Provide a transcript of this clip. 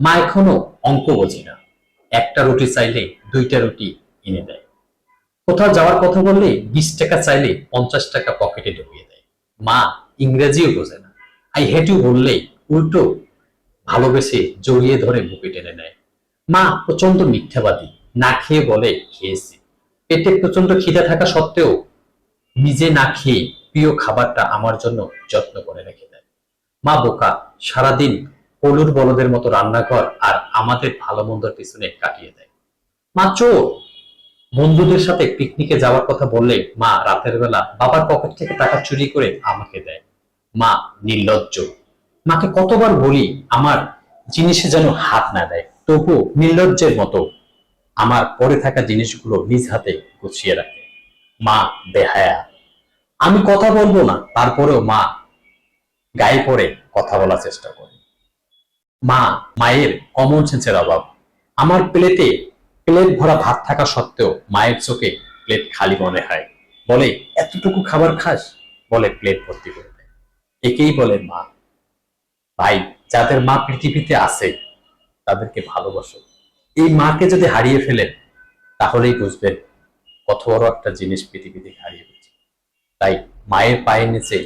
মা এখনো অঙ্ক বোঝে না, একটা রুটি চাইলে দুইটা রুটি এনে দেয়। কোথাও যাওয়ার কথা বললে 20 টাকা চাইলে 50 টাকা পকেটে ঢুকিয়ে দেয়। মা ইংরেজিও বোঝে না, আই হেট ইউ বললেই উল্টো ভালোবেসে জড়িয়ে ধরে বুকে টেনে নেয়। মা প্রচন্ড মিথ্যাবাদী, না খেয়ে বলে খেয়েছি, পেটে প্রচন্ড খিদে থাকা সত্ত্বেও নিজে না খেয়ে প্রিয় খাবারটা আমার জন্য যত্ন করে রেখে দেয়। মা বোকা, সারাদিন পলুর বলদের মতো রান্নাঘর আর আমাদের ভালো মন্দর পিছনে কাটিয়ে দেয়। মা চোর, বন্ধুদের সাথে পিকনিকে যাওয়ার কথা বললে মা রাতের বেলা বাবার পকেট থেকে টাকা চুরি করে আমাকে দেয়। মা নির্লজ্জ, মাকে কতবার বলি আমার জিনিসে যেন হাত না দেয়, তবুও নির্লজ্জের মতো আমার পরে থাকা জিনিসগুলো নিজ হাতে গুছিয়ে রাখে। মা বেহায়া, আমি কথা বলবো না তারপরেও মা গায়ে পড়ে কথা বলার চেষ্টা করে। মা, মায়ের কমন সেন্সের অভাব। আমার প্লেটে প্লেট ভরা ভাত থাকা সত্ত্বেও মায়ের চোখে প্লেট খালি মনে হয়। বলে এতটুকু খাবার খাস, বলে প্লেট ভর্তি করে দেয়। একেই বলে মা। ভাই, যাদের মা পৃথিবীতে আছে তাদেরকে ভালোবাসো। এই মাকে যদি হারিয়ে ফেলেন তাহলেই বুঝবেন কত বড় একটা জিনিস পৃথিবী থেকে হারিয়ে ফেলছে। তাই মায়ের পায়ের নিচে